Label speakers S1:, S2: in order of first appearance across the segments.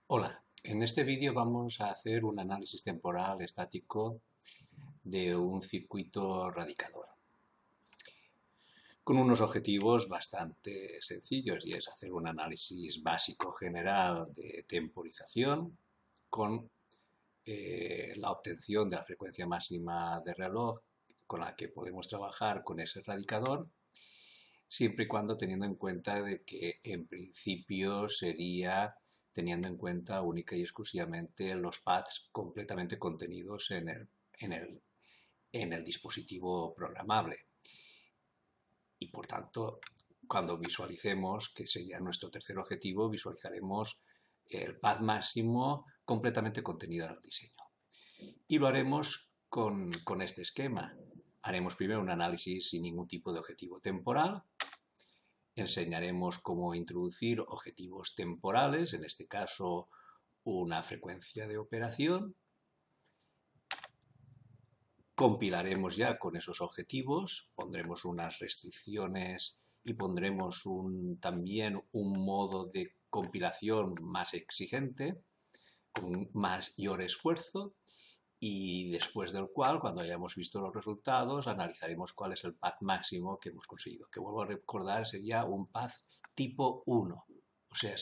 S1: Hola, en este vídeo vamos a hacer un análisis temporal estático de un circuito radicador con unos objetivos bastante sencillos y es hacer un análisis básico general de temporización con la obtención de la frecuencia máxima de reloj con la que podemos trabajar con ese radicador, siempre y cuando teniendo en cuenta de que en principio sería teniendo en cuenta única y exclusivamente los paths completamente contenidos en el dispositivo programable. Y por tanto, cuando visualicemos, que sería nuestro tercer objetivo, visualizaremos el path máximo completamente contenido en el diseño. Y lo haremos con este esquema. Haremos primero un análisis sin ningún tipo de objetivo temporal. Enseñaremos cómo introducir objetivos temporales, en este caso una frecuencia de operación. Compilaremos ya con esos objetivos, pondremos unas restricciones y pondremos también un modo de compilación más exigente, con mayor esfuerzo, y después del cual, cuando hayamos visto los resultados, analizaremos cuál es el path máximo que hemos conseguido, que vuelvo a recordar sería un path tipo 1, o sea,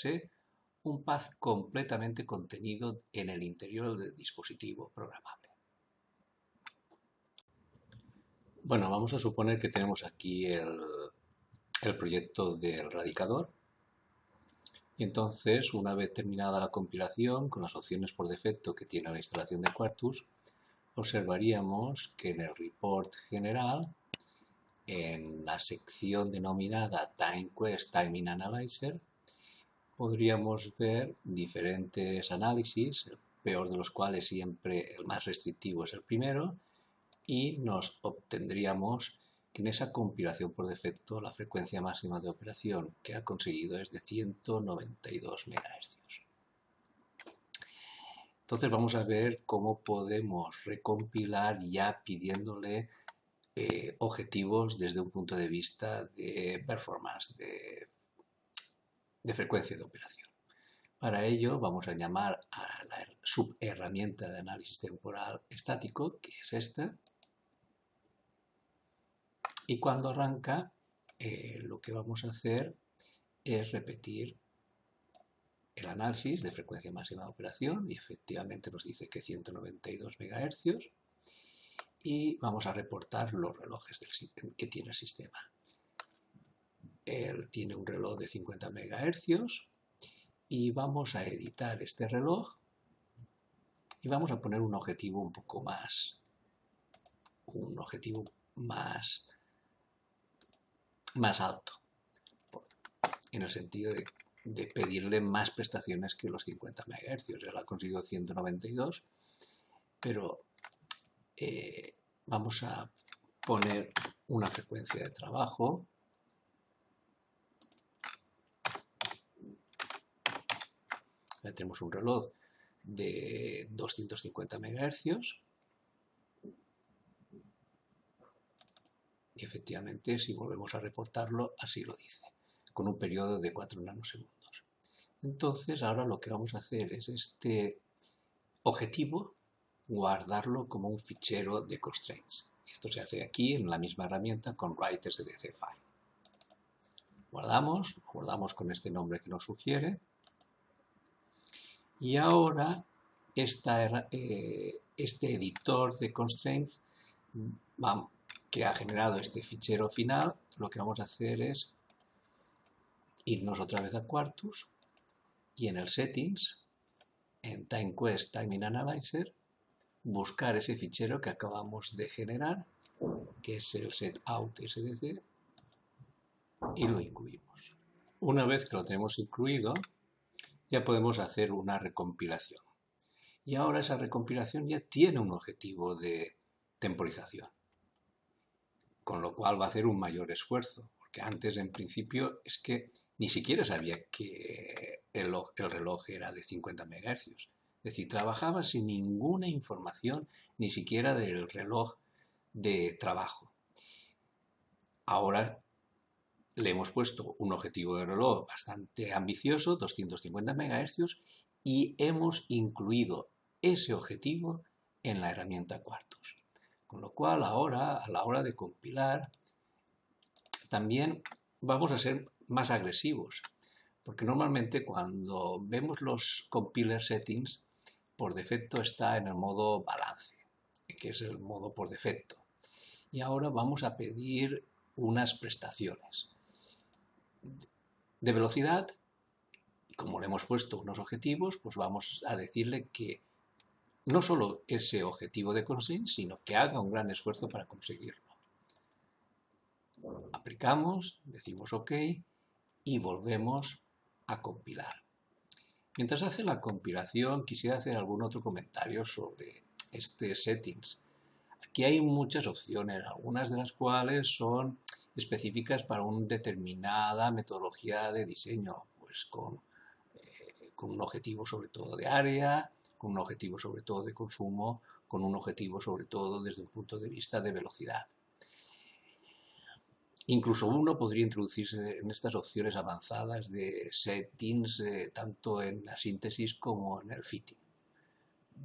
S1: un path completamente contenido en el interior del dispositivo programable. Bueno, vamos a suponer que tenemos aquí el proyecto del radicador y entonces, una vez terminada la compilación, con las opciones por defecto que tiene la instalación de Quartus, observaríamos que en el report general, en la sección denominada TimeQuest Timing Analyzer, podríamos ver diferentes análisis, el peor de los cuales siempre el más restrictivo es el primero, y nos obtendríamos que en esa compilación por defecto la frecuencia máxima de operación que ha conseguido es de 192 MHz. Entonces vamos a ver cómo podemos recompilar ya pidiéndole objetivos desde un punto de vista de performance, de frecuencia de operación. Para ello vamos a llamar a la subherramienta de análisis temporal estático, que es esta, y cuando arranca lo que vamos a hacer es repetir el análisis de frecuencia máxima de operación y efectivamente nos dice que 192 MHz y vamos a reportar los relojes que tiene el sistema. Él tiene un reloj de 50 MHz y vamos a editar este reloj y vamos a poner un objetivo un poco más, más alto, en el sentido de pedirle más prestaciones que los 50 MHz. Él ha conseguido 192, pero vamos a poner una frecuencia de trabajo tenemos un reloj de 250 MHz y efectivamente si volvemos a reportarlo así lo dice, con un periodo de 4 nanosegundos. Entonces ahora lo que vamos a hacer es este objetivo guardarlo como un fichero de constraints. Esto se hace aquí en la misma herramienta con write.sdc file. Guardamos con este nombre que nos sugiere. Y ahora este editor de constraints que ha generado este fichero final, lo que vamos a hacer es irnos otra vez a Quartus y en el Settings, en TimeQuest Timing Analyzer, buscar ese fichero que acabamos de generar, que es el setout.sdc, y lo incluimos. Una vez que lo tenemos incluido, ya podemos hacer una recompilación. Y ahora esa recompilación ya tiene un objetivo de temporización, con lo cual va a hacer un mayor esfuerzo, porque antes en principio es que ni siquiera sabía que el reloj era de 50 MHz. Es decir, trabajaba sin ninguna información, ni siquiera del reloj de trabajo. Ahora le hemos puesto un objetivo de reloj bastante ambicioso, 250 MHz, y hemos incluido ese objetivo en la herramienta Quartus. Con lo cual ahora, a la hora de compilar, también vamos a ser más agresivos, porque normalmente cuando vemos los compiler settings, por defecto está en el modo balance, que es el modo por defecto. Y ahora vamos a pedir unas prestaciones de velocidad. Como le hemos puesto unos objetivos, pues vamos a decirle que no solo ese objetivo de conseguir, sino que haga un gran esfuerzo para conseguirlo. Aplicamos, decimos OK y volvemos a compilar. Mientras hace la compilación, quisiera hacer algún otro comentario sobre este settings. Aquí hay muchas opciones, algunas de las cuales son específicas para una determinada metodología de diseño, pues con un objetivo sobre todo de área, con un objetivo sobre todo de consumo, con un objetivo sobre todo desde un punto de vista de velocidad. Incluso uno podría introducirse en estas opciones avanzadas de settings, tanto en la síntesis como en el fitting.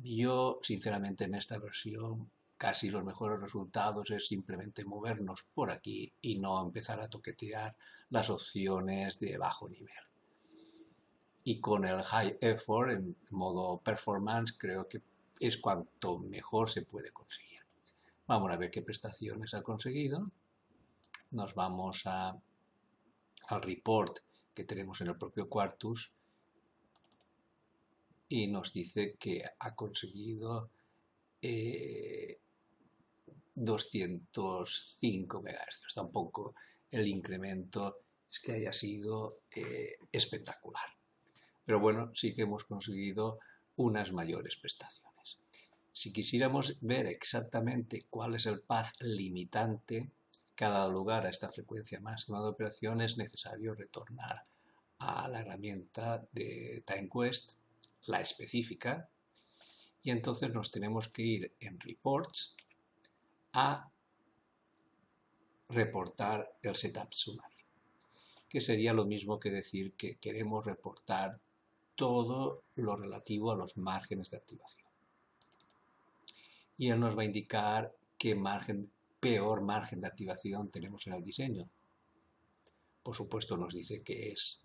S1: Yo, sinceramente, en esta versión casi los mejores resultados es simplemente movernos por aquí y no empezar a toquetear las opciones de bajo nivel. Y con el High Effort, en modo Performance, creo que es cuanto mejor se puede conseguir. Vamos a ver qué prestaciones ha conseguido. Nos vamos al report que tenemos en el propio Quartus y nos dice que ha conseguido 205 MHz. Tampoco el incremento es que haya sido espectacular. Pero bueno, sí que hemos conseguido unas mayores prestaciones. Si quisiéramos ver exactamente cuál es el path limitante que ha dado lugar a esta frecuencia máxima de operación, es necesario retornar a la herramienta de TimeQuest, la específica, y entonces nos tenemos que ir en Reports a reportar el Setup Summary, que sería lo mismo que decir que queremos reportar todo lo relativo a los márgenes de activación. Y él nos va a indicar qué peor margen de activación tenemos en el diseño. Por supuesto nos dice que es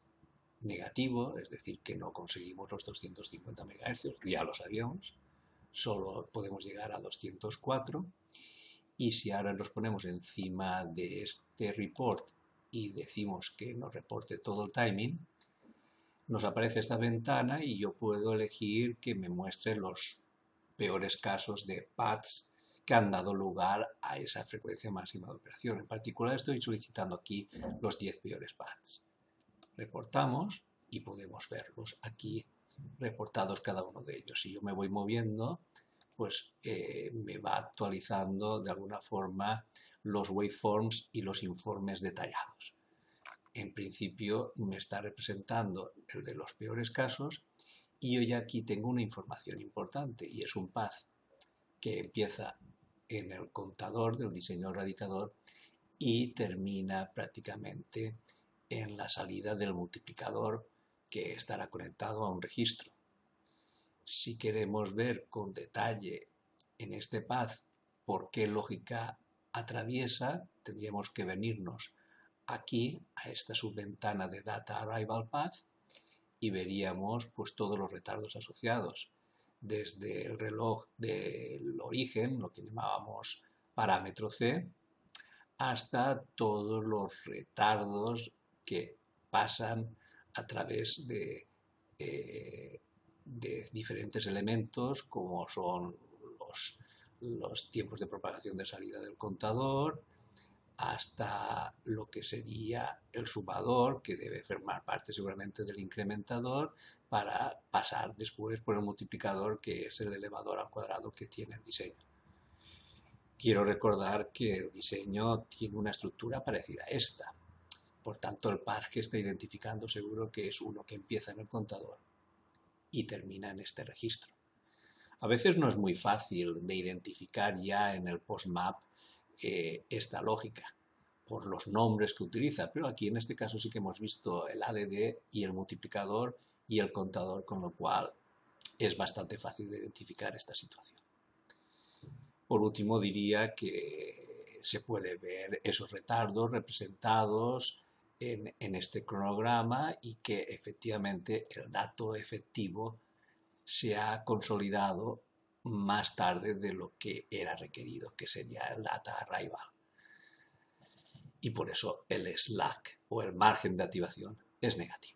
S1: negativo, es decir, que no conseguimos los 250 MHz, ya lo sabíamos, solo podemos llegar a 204, y si ahora nos ponemos encima de este report y decimos que nos reporte todo el timing, nos aparece esta ventana y yo puedo elegir que me muestre los peores casos de paths que han dado lugar a esa frecuencia máxima de operación. En particular estoy solicitando aquí los 10 peores paths. Reportamos y podemos verlos aquí reportados cada uno de ellos. Si yo me voy moviendo, pues me va actualizando de alguna forma los waveforms y los informes detallados. En principio me está representando el de los peores casos y yo ya aquí tengo una información importante y es un path que empieza en el contador del diseño radicador y termina prácticamente en la salida del multiplicador que estará conectado a un registro. Si queremos ver con detalle en este path por qué lógica atraviesa, tendríamos que venirnos aquí a esta subventana de Data Arrival Path y veríamos pues todos los retardos asociados, desde el reloj del origen, lo que llamábamos parámetro C, hasta todos los retardos que pasan a través de diferentes elementos, como son los tiempos de propagación de salida del contador, hasta lo que sería el sumador, que debe formar parte seguramente del incrementador, para pasar después por el multiplicador, que es el elevador al cuadrado que tiene el diseño. Quiero recordar que el diseño tiene una estructura parecida a esta. Por tanto, el path que está identificando seguro que es uno que empieza en el contador y termina en este registro. A veces no es muy fácil de identificar ya en el postmap esta lógica, por los nombres que utiliza, pero aquí en este caso sí que hemos visto el ADD y el multiplicador y el contador, con lo cual es bastante fácil de identificar esta situación. Por último, diría que se puede ver esos retardos representados en este cronograma y que efectivamente el dato efectivo se ha consolidado más tarde de lo que era requerido, que sería el data arrival. Y por eso el slack o el margen de activación es negativo.